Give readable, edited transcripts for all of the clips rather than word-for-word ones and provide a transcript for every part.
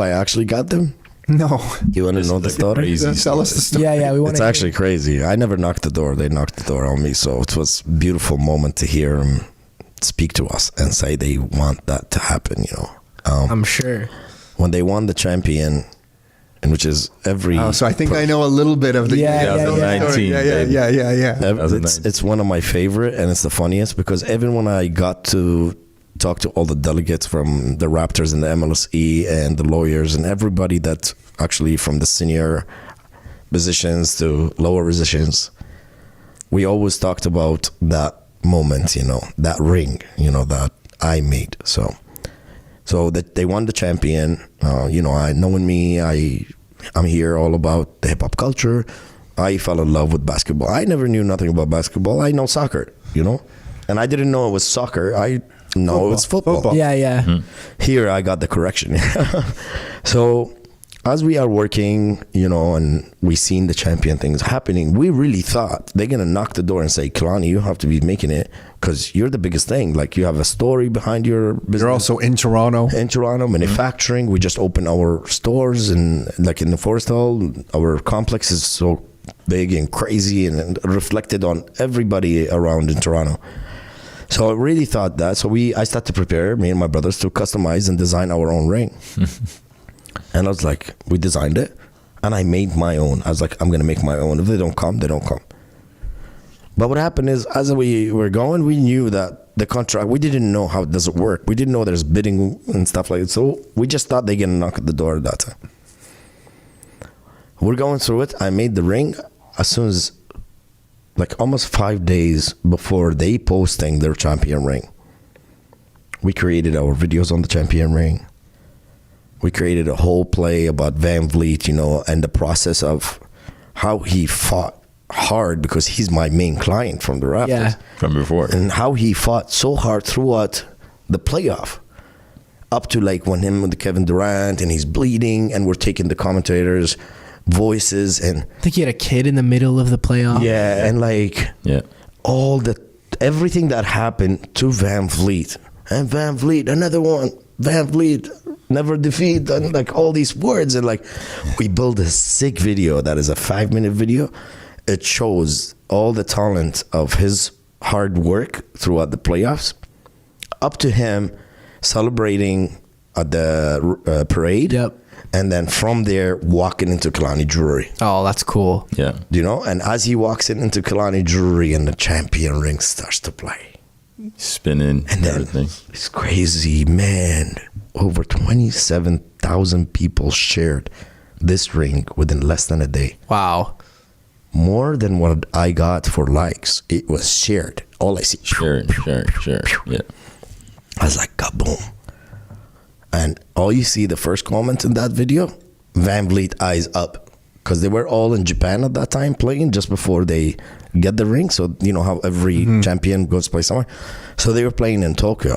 I actually got them. No. You want to know the story? Crazy. Tell us the story. Yeah, we want It's actually crazy. I never knocked the door. They knocked the door on me. So it was a beautiful moment to hear them speak to us and say they want that to happen, you know. I'm sure. When they won the champion, and which is every... Oh, so I think I know a little bit of the... Yeah, yeah, yeah. 19. Yeah. It's one of my favorite, and it's the funniest because even when I got to talk to all the delegates from the Raptors and the MLSE and the lawyers and everybody that's actually from the senior positions to lower positions, we always talked about that moment, you know, that ring, you know, that I made. So that they won the champion, you know, knowing me, I'm here all about the hip hop culture. I fell in love with basketball. I never knew nothing about basketball. I know soccer, you know, and I didn't know it was soccer. I know it was football. Yeah, yeah. Mm-hmm. Here I got the correction. So as we are working, you know, and we seen the champion things happening, we really thought they're gonna knock the door and say, Kilani, you have to be making it because you're the biggest thing. Like you have a story behind your business. You're also in Toronto. In Toronto, manufacturing. We just opened our stores and like in the Forest Hall, our complex is so big and crazy and reflected on everybody around in Toronto. So I really thought that. So I started to prepare, me and my brothers, to customize and design our own ring. And I was like, we designed it and I made my own. I was like, I'm going to make my own. If they don't come, they don't come. But what happened is, as we were going, we knew that the contract, we didn't know how it does work. We didn't know there's bidding and stuff like that. So we just thought they're going to knock at the door at that time. We're going through it. I made the ring as soon as, like almost 5 days before they posting their champion ring. We created our videos on the champion ring. We created a whole play about Van Vliet, you know, and the process of how he fought hard because he's my main client from the Raptors. Yeah. From before. And how he fought so hard throughout the playoff. Up to like when him with Kevin Durant and he's bleeding and we're taking the commentators' voices and... I think he had a kid in the middle of the playoff. Yeah, and like everything that happened to Van Vliet. And Van Vliet, another one. Van Vliet, never defeat, and like all these words. And like we built a sick video that is a 5-minute video. It shows all the talent of his hard work throughout the playoffs, up to him celebrating at the parade. Yep. And then from there, walking into Kilani Jewelry. Oh, that's cool. Yeah. You know, and as he walks into Kilani Jewelry and the champion ring starts to play. Spinning And then everything. it's crazy, man. Over 27,000 people shared this ring within less than a day. Wow. More than what I got for likes. It was shared. All I see. Sure. Yeah. I was like, kaboom. And all you see, the first comment in that video, Van Vliet eyes up. Because they were all in Japan at that time playing just before they get the ring. So, you know how every champion goes to play somewhere. So they were playing in Tokyo.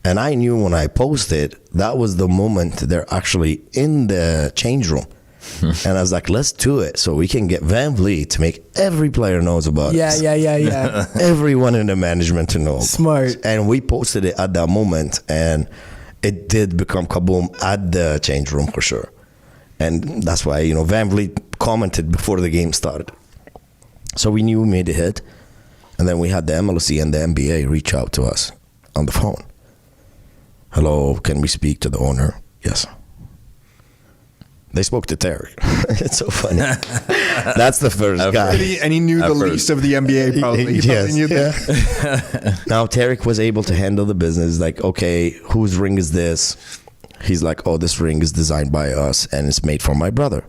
And I knew when I posted, that was the moment they're actually in the change room. And I was like, let's do it so we can get Van Vliet to make every player knows about Yeah, us. yeah. Everyone in the management to know. Smart. And we posted it at that moment. And it did become kaboom at the change room for sure. And that's why, you know, Van Vliet commented before the game started. So we knew we made a hit. And then we had the MLSE and the NBA reach out to us on the phone. Hello, can we speak to the owner? Yes. They spoke to Terry. It's so funny. That's the first guy. And he knew the least of the NBA probably. He probably knew that. Now, Tarek was able to handle the business. Like, okay, whose ring is this? He's like, oh, this ring is designed by us and it's made for my brother.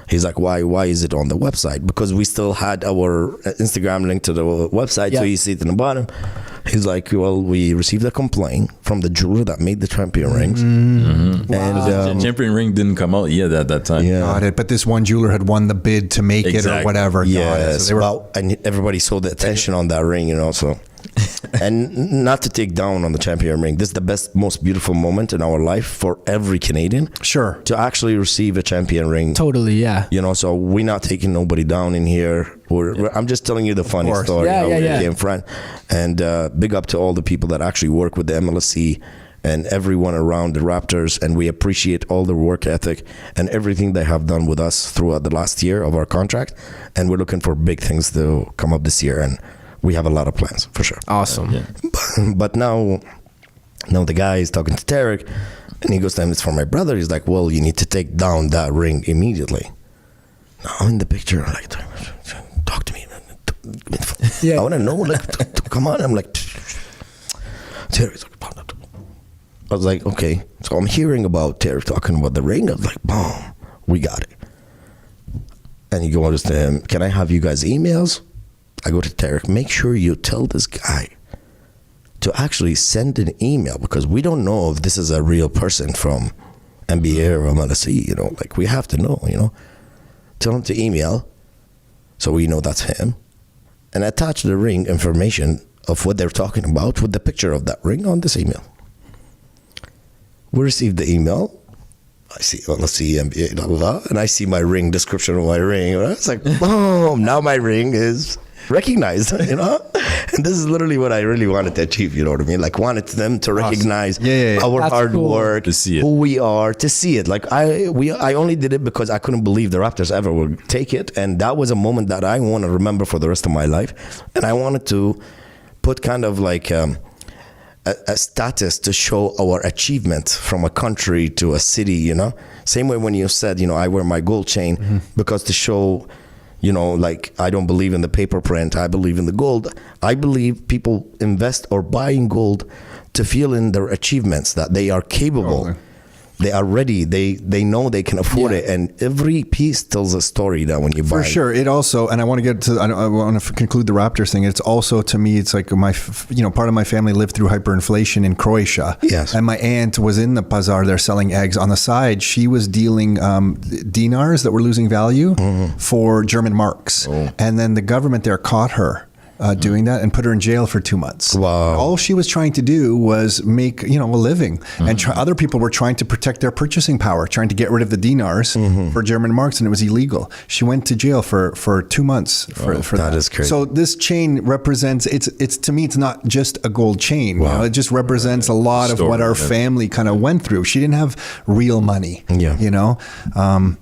He's like, why is it on the website? Because we still had our Instagram link to the website, so you see it in the bottom. He's like, well, we received a complaint from the jeweler that made the champion rings. Mm-hmm. And the champion ring didn't come out yet at that time. Yeah. Got it. But this one jeweler had won the bid to make it or whatever. Got it. Yes, So they were, well, and everybody saw the attention on that ring, you know, so. And not to take down on the champion ring, this is the best, most beautiful moment in our life for every Canadian. Sure. To actually receive a champion ring. Totally, yeah. You know, so we're not taking nobody down in here. I'm just telling you the funny story. Yeah, how yeah, we yeah. came from. And big up to all the people that actually work with the MLSE and everyone around the Raptors, and we appreciate all their work ethic and everything they have done with us throughout the last year of our contract, and we're looking for big things to come up this year, and we have a lot of plans for sure. Awesome. But now the guy is talking to Tarek, and he goes to him, it's for my brother. He's like, well, you need to take down that ring immediately. Now I'm in the picture, I'm like, talk to me. I want to know, like, come on. I'm like, Tarek's like, I was like, okay. So I'm hearing about Tarek talking about the ring. I was like, boom, we got it. And he goes to him, can I have you guys' emails? I go to Tarek, make sure you tell this guy to actually send an email, because we don't know if this is a real person from NBA or MLSE, you know, like we have to know, you know. Tell him to email so we know that's him, and attach the ring information of what they're talking about with the picture of that ring on this email. We received the email. I see, let's see, NBA, blah, blah, blah, and I see my ring, description of my ring. And I was like, boom, now my ring is recognized, you know? And this is literally what I really wanted to achieve, you know what I mean? Like, wanted them to recognize our That's hard cool. work, To see it. who we are, to see it. Like, I only did it because I couldn't believe the Raptors ever would take it. And that was a moment that I want to remember for the rest of my life. And I wanted to put kind of like a status to show our achievement from a country to a city, you know? Same way when you said, you know, I wear my gold chain because to show, you know, like, I don't believe in the paper print, I believe in the gold. I believe people invest or buy in gold to feel in their achievements, that they are capable. Totally. They are ready. They know they can afford it, and every piece tells a story that when you buy. For sure. It also, and I want to get to, I want to conclude the Raptors thing. It's also, to me, it's like part of my family lived through hyperinflation in Croatia. Yes. And my aunt was in the bazaar there selling eggs. On the side, she was dealing dinars that were losing value for German marks. And then the government there caught her doing that and put her in jail for 2 months. Wow. All she was trying to do was make, a living. And other people were trying to protect their purchasing power, trying to get rid of the dinars for German marks, and it was illegal. She went to jail for 2 months for that. That is crazy. So this chain represents, it's to me, it's not just a gold chain. Wow. It just represents a lot of what our family kind of went through. She didn't have real money,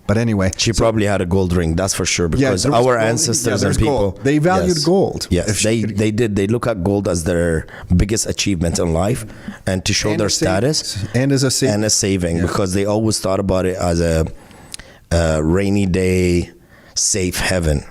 but anyway. She probably had a gold ring, that's for sure, because there was our gold. ancestors there's and people. gold. They valued gold. Yes, they did. They look at gold as their biggest achievement in life, and to show And their a savings. status, And as a saving. and a saving, because they always thought about it as a rainy day, safe haven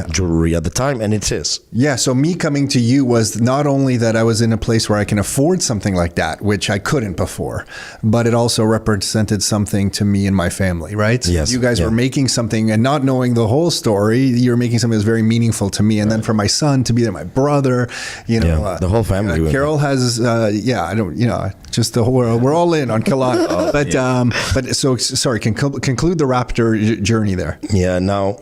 jewelry at the time, and it is. Yeah, so me coming to you was not only that I was in a place where I can afford something like that, which I couldn't before, but it also represented something to me and my family, right? Yes. You guys were making something, and not knowing the whole story, you're making something that's very meaningful to me. And then for my son to be there, my brother, the whole family. Carol has, just the whole, we're all in on Kilani. But so, sorry, conclude the Raptor journey there. Yeah, now.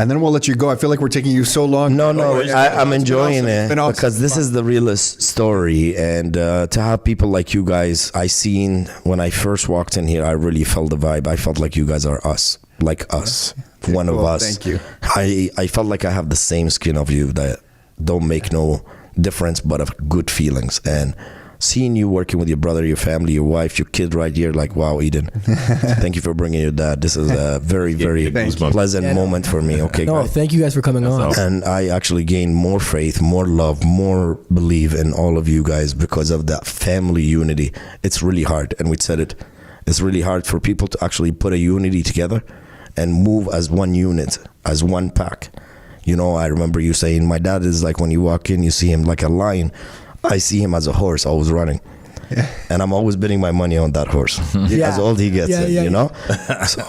And then we'll let you go. I feel like we're taking you so long. No, I'm enjoying it awesome. because this is the realest story. And to have people like you guys, I seen when I first walked in here, I really felt the vibe. I felt like you guys are us, like us, one of us. Thank you. I felt like I have the same skin of you that don't make no difference but of good feelings. And seeing you working with your brother, your family, your wife, your kid right here, like, wow, Eden, thank you for bringing your dad. This is a very, very pleasant moment for me. Okay, No, guys. thank you guys for coming on. And I actually gained more faith, more love, more belief in all of you guys because of that family unity. It's really hard, and we said it. It's really hard for people to actually put a unity together and move as one unit, as one pack. I remember you saying, my dad is like, when you walk in, you see him like a lion. I see him as a horse, always running. Yeah. And I'm always betting my money on that horse. As old he gets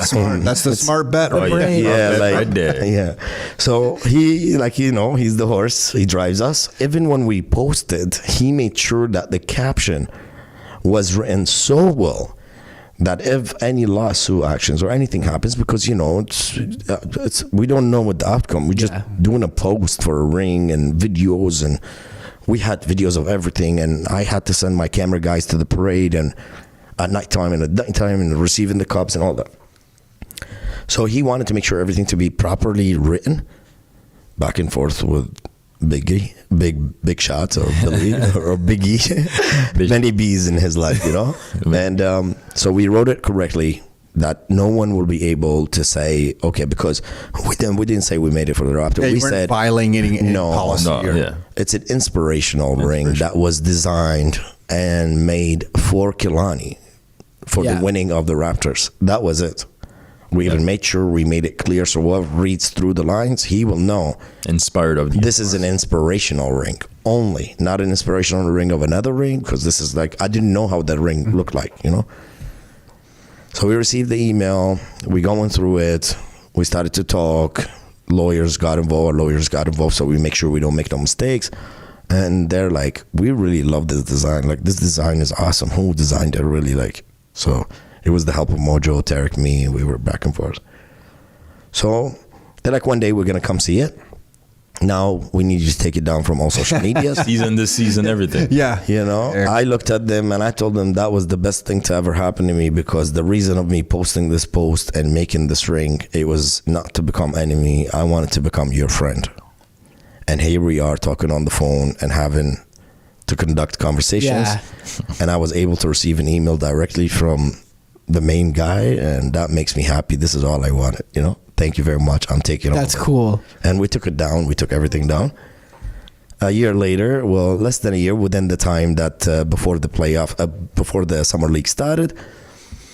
Smart. That's the smart bet. Right? Right there. Yeah. So he, he's the horse. He drives us. Even when we posted, he made sure that the caption was written so well that if any lawsuit actions or anything happens, because it's we don't know what the outcome. We're just doing a post for a ring and videos, and we had videos of everything, and I had to send my camera guys to the parade and at nighttime and at nighttime and receiving the cups and all that. So he wanted to make sure everything to be properly written back and forth with big shots or Billy or Biggie, many B's in his life, you know. And so we wrote it correctly that no one will be able to say, okay, because we didn't say we made it for the Raptor. Yeah, We you weren't said violating any policy. No, or- yeah. it's an inspirational ring that was designed and made for Kilani for the winning of the Raptors. That was it. We even made sure we made it clear so whoever reads through the lines, he will know Inspired of the this is an inspirational ring only, not an inspirational ring of another ring, because this is like, I didn't know how that ring looked like, you know? So we received the email, we going through it, we started to talk, lawyers got involved, so we make sure we don't make no mistakes. And they're like, we really love this design. Like, this design is awesome. Who designed it? Really, like, so it was the help of Mojo, Tarek, me. We were back and forth. So they're like, one day we're going to come see it. Now we need you to take it down from all social media. this season, everything. Yeah. You know, I looked at them and I told them that was the best thing to ever happen to me, because the reason of me posting this post and making this ring, it was not to become enemy. I wanted to become your friend. And here we are talking on the phone and having to conduct conversations. Yeah. And I was able to receive an email directly from the main guy, and that makes me happy. This is all I wanted, you know. Thank you very much. I'm taking it. That's cool. And we took it down. We took everything down. A year later, well, less than a year, within the time that before the summer league started,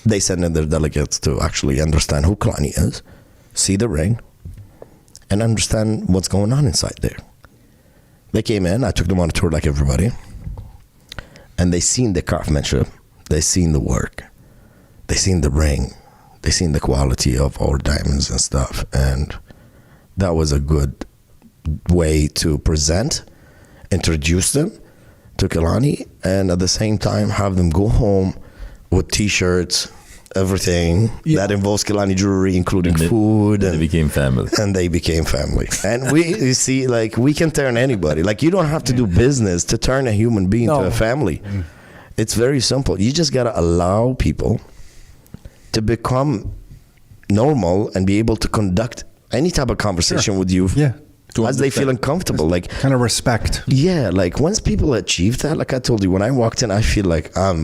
they sent in their delegates to actually understand who Kilani is, see the ring, and understand what's going on inside there. They came in. I took them on a tour like everybody, and they seen the craftsmanship. They seen the work. They seen the ring. They seen the quality of our diamonds and stuff, and that was a good way to present, introduce them to Kilani, and at the same time have them go home with T-shirts, everything that involves Kilani jewelry, including food, and they became family. And they became family. And you see, like, we can turn anybody. Like, you don't have to do business to turn a human being to a family. It's very simple. You just gotta allow people to become normal and be able to conduct any type of conversation with you as they feel uncomfortable. Like, kind of respect. Yeah, like once people achieve that, like I told you, when I walked in, I feel like I'm